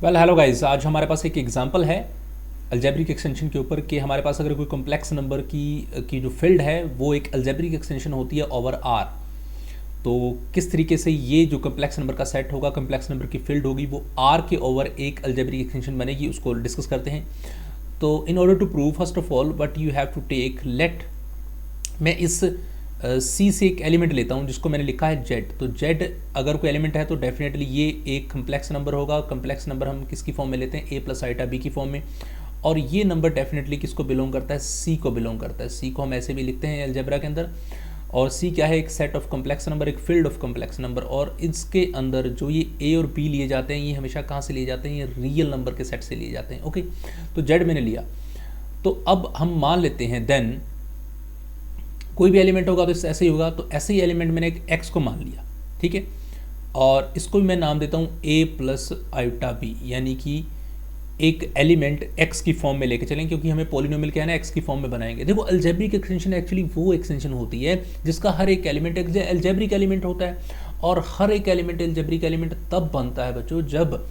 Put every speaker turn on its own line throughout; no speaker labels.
Well hello guys, आज हमारे पास एक एग्जांपल है अलजेब्रिक एक्सटेंशन के ऊपर कि हमारे पास अगर कोई कॉम्प्लेक्स नंबर की जो फील्ड है वो एक अलजेब्रिक एक्सटेंशन होती है ओवर आर। तो किस तरीके से ये जो कॉम्प्लेक्स नंबर का सेट होगा, कॉम्प्लेक्स नंबर की फील्ड होगी, वो आर के ओवर एक अलजेब्रिक एक्सटेंशन बनेगी, उसको डिस्कस करते हैं। तो in order to prove first of all what you have to take let, मैं इस सी से एक एलिमेंट लेता हूँ जिसको मैंने लिखा है जेड। तो जेड अगर कोई एलिमेंट है तो डेफिनेटली ये एक कम्प्लेक्स नंबर होगा। कम्प्लेक्स नंबर हम किसकी फॉर्म में लेते हैं? ए प्लस आइटा बी की फॉर्म में। और ये नंबर डेफिनेटली किसको बिलोंग करता है? सी को बिलोंग करता है। सी को हम ऐसे भी लिखते हैं अलजेब्रा के अंदर। और सी क्या है? एक सेट ऑफ कम्प्लेक्स नंबर, एक फील्ड ऑफ कम्प्लेक्स नंबर। और इसके अंदर जो ये ए और बी लिए जाते हैं ये हमेशा कहाँ से लिए जाते हैं? ये रियल नंबर के सेट से लिए जाते हैं। ओके, तो जेड मैंने लिया। तो अब हम मान लेते हैं देन कोई भी एलिमेंट होगा तो ऐसे ही होगा। तो ऐसे ही एलिमेंट मैंने एक एक्स को मान लिया, ठीक है। और इसको भी मैं नाम देता हूँ ए प्लस आइटा बी, यानी कि एक एलिमेंट एक्स की फॉर्म में लेके चलें, क्योंकि हमें पॉलिनोमियल क्या है ना, एक्स की फॉर्म में बनाएंगे। देखो, अलजेब्रिक एक्सटेंशन एक्चुअली वो एक्सटेंशन होती है जिसका हर एक एलिमेंट एक अलजेब्रिक एलिमेंट होता है। और हर एक एलिमेंट अलजेब्रिक एलिमेंट तब बनता है बच्चों जब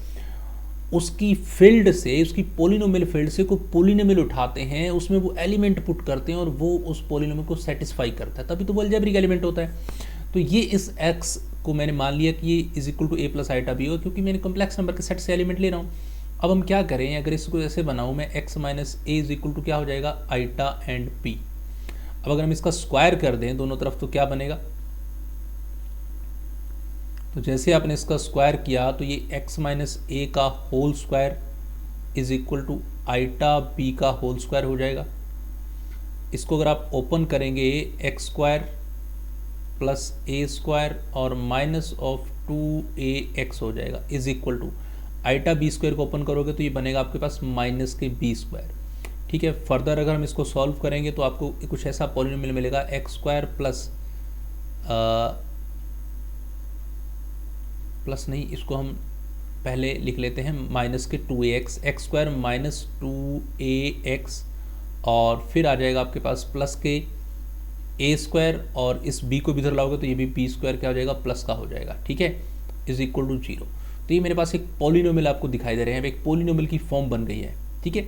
उसकी फील्ड से, उसकी पोलिनोमियल फील्ड से कोई पोलिनोमियल उठाते हैं, उसमें वो एलिमेंट पुट करते हैं और वो उस पोलिनोमियल को सेटिस्फाई करता है, तभी तो वो अलजेब्रिक एलिमेंट होता है। तो ये इस एक्स को मैंने मान लिया कि ये is equal to a plus iota b हो, क्योंकि मैंने कॉम्प्लेक्स नंबर के सेट से एलिमेंट ले रहा हूँ। अब हम क्या करें, अगर इसको ऐसे बनाऊँ मैं, x minus a is equal to क्या हो जाएगा? Iota and b. अब अगर हम इसका स्क्वायर कर दें दोनों तरफ तो क्या बनेगा? तो जैसे आपने इसका स्क्वायर किया तो ये x माइनस ए का whole square is equal to iota b का होल स्क्वायर हो जाएगा। इसको अगर आप ओपन करेंगे, x square plus a square और माइनस ऑफ 2ax हो जाएगा is equal to iota b square को ओपन करोगे तो ये बनेगा आपके पास माइनस के बी स्क्वायर, ठीक है। फर्दर अगर हम इसको सॉल्व करेंगे तो आपको कुछ ऐसा पॉलिनोमियल मिलेगा, एक्स स्क्वायर प्लस नहीं, इसको हम पहले लिख लेते हैं माइनस के 2ax, x square minus 2ax, और फिर आ जाएगा आपके पास प्लस के ए स्क्वायर, और इस b को भी इधर लाओगे तो ये भी बी स्क्वायर क्या हो जाएगा? प्लस का हो जाएगा, ठीक है, इज इक्वल टू 0। तो ये मेरे पास एक पॉलिनोमियल आपको दिखाई दे रहे हैं, एक पॉलिनोमियल की फॉर्म बन गई है, ठीक है।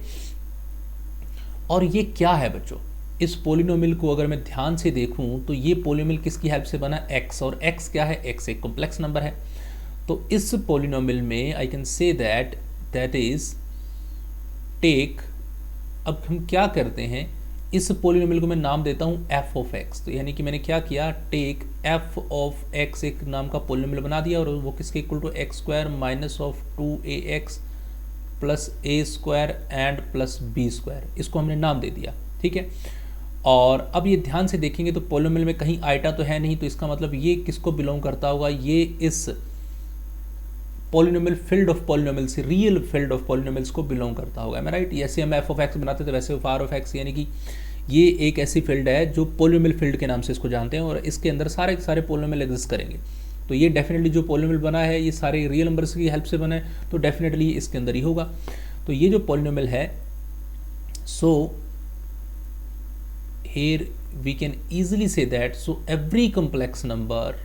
और ये क्या है बच्चों? इस पॉलिनोमियल को अगर मैं ध्यान से देखूं तो ये पॉलिनोमियल किसकी हेल्प से बना? x। और x क्या है? x एक कॉम्प्लेक्स नंबर है। तो इस पॉलिनोमियल में I can say that is take, अब हम क्या करते हैं, इस पॉलिनोमियल को मैं नाम देता हूँ f ऑफ x। तो यानी कि मैंने क्या किया, टेक f ऑफ x एक नाम का पॉलिनोमियल बना दिया, और वो किसके equal to x square minus of 2ax plus a square and plus b square, इसको हमने नाम दे दिया, ठीक है। और अब ये ध्यान से देखेंगे तो पॉलिनोमियल में कहीं आइटा तो है नहीं, तो इसका मतलब ये किसको बिलोंग करता होगा? ये इस पॉलिनोमियल फील्ड ऑफ पॉलिनोमियल से, रियल फील्ड ऑफ पॉलिनोमियल्स को बिलोंग करता होगा, मैं राइट। जैसे हम एफ ऑफ एक्स बनाते थे वैसे आर ऑफ एक्स, यानी कि ये एक ऐसी फील्ड है जो पॉलिनोमियल फील्ड के नाम से इसको जानते हैं, और इसके अंदर सारे सारे पॉलिनोमियल एग्जिस्ट करेंगे। तो ये डेफिनेटली जो पॉलिनोमियल बना है ये सारे रियल नंबर्स की हेल्प से बना है, तो डेफिनेटली इसके अंदर ही होगा। तो ये जो पॉलिनोमियल है, सो here we can easily say that so every complex number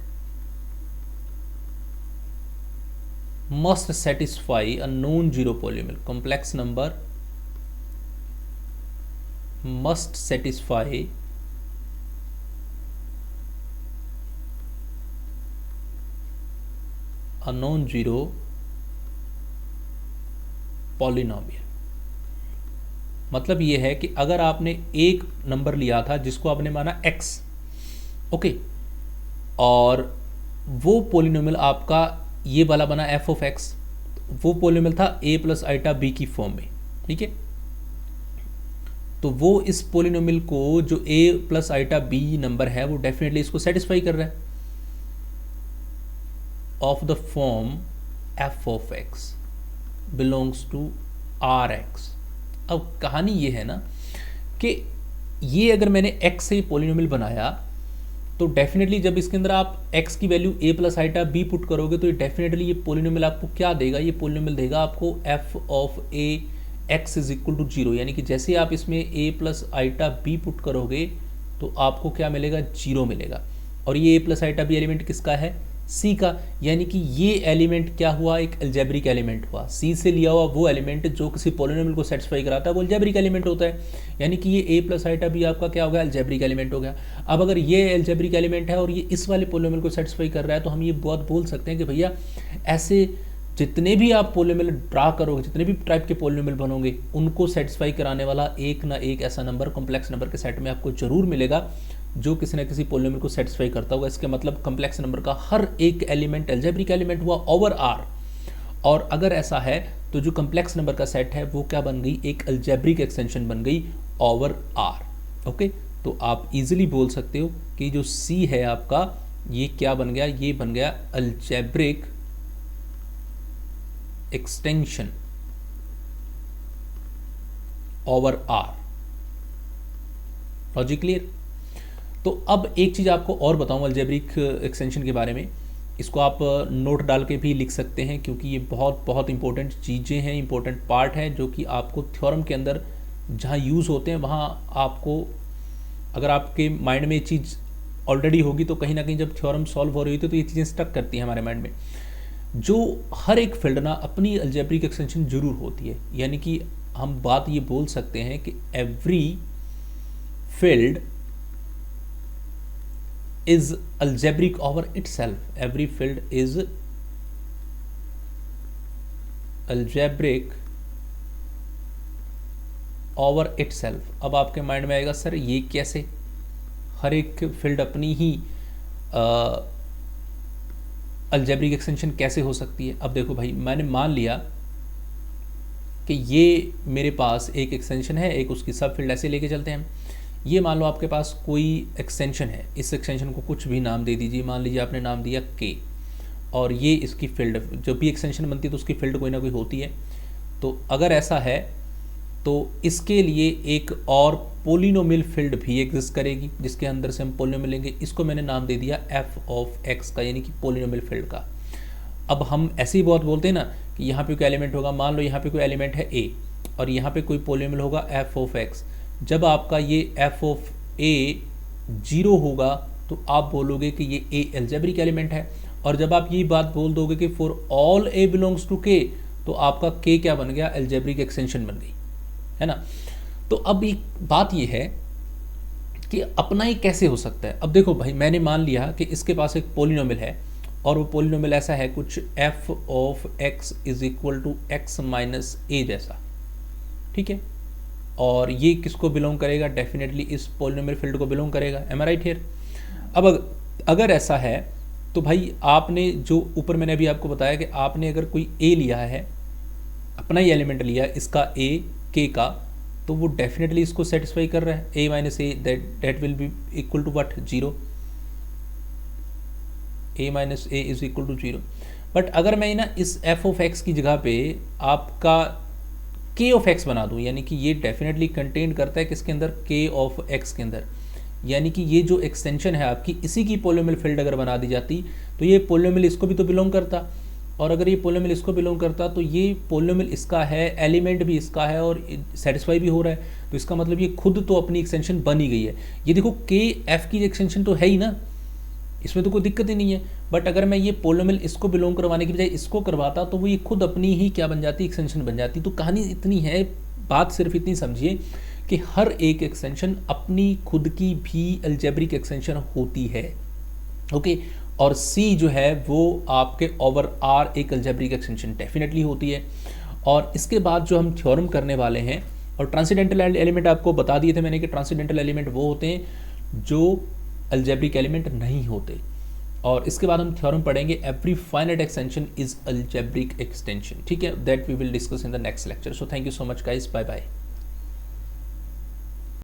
must satisfy a non-zero polynomial. Complex number must satisfy a non-zero polynomial। मतलब ये है कि अगर आपने एक नंबर लिया था जिसको आपने माना x, ओके, और वो पॉलिनोमियल आपका ये वाला बना f ऑफ x, वो पॉलिनोमियल था a प्लस आइटा b की फॉर्म में, ठीक है। तो वो इस पॉलिनोमियल को जो a plus iota b number है वो डेफिनेटली इसको सेटिस्फाई कर रहा है, of the form f of x belongs to rx। अब कहानी ये है ना कि ये अगर मैंने x से पॉलिनोमियल बनाया तो डेफिनेटली जब इसके अंदर आप x की value a plus iota b put करोगे तो ये डेफिनेटली ये पॉलिनोमियल आपको क्या देगा? ये पॉलिनोमियल देगा आपको f of a x is equal to 0, यानी कि जैसे आप इसमें a plus iota b put करोगे तो आपको क्या मिलेगा? 0 मिलेगा। और ये a plus iota b element किसका है? सी का, यानी कि ये एलिमेंट क्या हुआ, एक अलजेब्रिक एलिमेंट हुआ। सी से लिया हुआ वो एलिमेंट जो किसी पॉलिनोमियल को सेटिस्फाई कराता है वो अलजेब्रिक एलिमेंट होता है, यानी कि ये ए प्लस आइटा भी आपका क्या हो गया, अलजेब्रिक एलिमेंट हो गया। अब अगर ये अलजेब्रिक एलिमेंट है और ये इस वाले पॉलिनोमियल को सेटिस्फाई कर रहा है तो हम ये बहुत बोल सकते हैं कि भैया ऐसे जितने भी आप पॉलिनोमियल ड्रा करोगे, जितने भी टाइप के पॉलिनोमियल बनोगे, उनको सेटिस्फाई कराने वाला एक ना एक ऐसा नंबर कॉम्प्लेक्स नंबर के सेट में आपको जरूर मिलेगा जो किसी न किसी पॉलिनोमियल को सेटिस्फाई करता होगा। इसके मतलब कॉम्प्लेक्स नंबर का हर एक एलिमेंट अलजेब्रिक एलिमेंट हुआ ओवर आर। और अगर ऐसा है तो जो कॉम्प्लेक्स नंबर का सेट है वो क्या बन गई, एक अलजेब्रिक एक्सटेंशन बन गई ओवर आर। ओके, तो आप इजीली बोल सकते हो कि जो सी है आपका ये क्या बन गया, ये बन गया algebraic extension over R. Logic clear? तो अब एक चीज़ आपको और बताऊं अलजेब्रिक एक्सटेंशन के बारे में, इसको आप नोट डाल के भी लिख सकते हैं क्योंकि ये बहुत बहुत इंपॉर्टेंट चीज़ें हैं, इंपॉर्टेंट पार्ट है जो कि आपको थ्योरम के अंदर जहाँ यूज़ होते हैं वहाँ आपको, अगर आपके माइंड में ये चीज़ ऑलरेडी होगी तो कहीं ना कहीं जब थ्योरम सॉल्व हो रही होती है तो ये चीज़ें स्टक करती हैं हमारे माइंड में। जो हर एक फील्ड ना अपनी अलजेब्रिक एक्सटेंशन जरूर होती है, यानी कि हम बात ये बोल सकते हैं कि every field is algebraic over itself. Every field is algebraic over itself. अब आपके माइंड में आएगा सर ये कैसे, हर एक फील्ड अपनी ही अलजेब्रिक एक्सटेंशन कैसे हो सकती है। अब देखो भाई, मैंने मान लिया कि ये मेरे पास एक एक्सटेंशन है, एक उसकी सब फील्ड, ऐसे लेके चलते हैं। ये मान लो आपके पास कोई एक्सटेंशन है, इस एक्सटेंशन को कुछ भी नाम दे दीजिए, मान लीजिए आपने नाम दिया के, और ये इसकी फील्ड, जब भी एक्सटेंशन बनती है तो उसकी फील्ड कोई ना कोई होती है। तो अगर ऐसा है तो इसके लिए एक और पोलिनोमियल फील्ड भी एग्जिस्ट करेगी जिसके अंदर से हम पोलिनोमियल लेंगे। इसको मैंने नाम दे दिया एफ ऑफ एक्स का, यानी कि पोलिनोमियल फील्ड का। अब हम ऐसे ही बहुत बोलते हैं ना कि यहाँ पे कोई एलिमेंट होगा, मान लो यहाँ पे कोई एलिमेंट है ए और यहाँ पे कोई पोलिनोमियल होगा एफ ऑफ एक्स। जब आपका ये एफ ऑफ ए 0 होगा तो आप बोलोगे कि ये ए अलजेब्रिक एलिमेंट है, और जब आप ये बात बोल दोगे कि for all a belongs to K, तो आपका के क्या बन गया, अलजेब्रिक एक्सटेंशन बन गई, है ना। तो अब एक बात ये है कि अपना ही कैसे हो सकता है। अब देखो भाई, मैंने मान लिया कि इसके पास एक पोलिनोमियल है और वो पोलिनोमियल ऐसा है कुछ f of x is equal to x minus a जैसा, ठीक है, और ये किसको बिलोंग करेगा, डेफिनेटली इस पोलिनोमियल फील्ड को बिलोंग करेगा। Am I right here? अब अगर ऐसा है तो भाई आपने जो ऊपर मैंने अभी आपको बताया कि आपने अगर कोई ए लिया है, अपना ही एलिमेंट लिया है इसका ए के का, तो वो डेफिनेटली इसको सेटिस्फाई कर रहा है। A minus a that will be equal to what, 0। A minus a is equal to 0। But अगर मैं ना इस एफ ऑफ एक्स की जगह पे आपका के ऑफ एक्स बना दूँ, यानी कि ये डेफिनेटली कंटेन करता है किसके अंदर, के ऑफ एक्स के अंदर, यानी कि ये जो एक्सटेंशन है आपकी, इसी की पोलिनोमियल फील्ड अगर बना दी जाती तो ये पोलिनोमियल इसको भी तो बिलोंग करता, और अगर ये पोलिनोमियल इसको बिलोंग करता तो ये पोलिनोमियल इसका है, एलिमेंट भी इसका है और सेटिस्फाई भी हो रहा है, तो इसका मतलब ये खुद तो अपनी एक्सटेंशन बन ही गई है। ये देखो के एफ की एक्सटेंशन तो है ही ना, इसमें तो कोई दिक्कत ही नहीं है। बट अगर मैं ये पोलिनोमियल इसको बिलोंग करवाने की बजाय इसको करवाता तो वो ये खुद अपनी ही क्या बन जाती, एक्सटेंशन बन जाती। तो कहानी इतनी है, बात सिर्फ इतनी समझिए कि हर एक एक्सटेंशन अपनी खुद की भी अलजेब्रिक एक्सटेंशन होती है, ओके। और सी जो है वो आपके ओवर आर एक अलजेब्रिक एक्सटेंशन डेफिनेटली होती है। और इसके बाद जो हम थ्योरम करने वाले हैं, और ट्रांसेंडेंटल एलिमेंट आपको बता दिए थे मैंने कि ट्रांसेंडेंटल एलिमेंट वो होते हैं जो अलजेब्रिक एलिमेंट नहीं होते। और इसके बाद हम थ्योरम पढ़ेंगे every finite extension is algebraic extension, ठीक है। That we will discuss in the next lecture. So thank you so much guys, bye bye.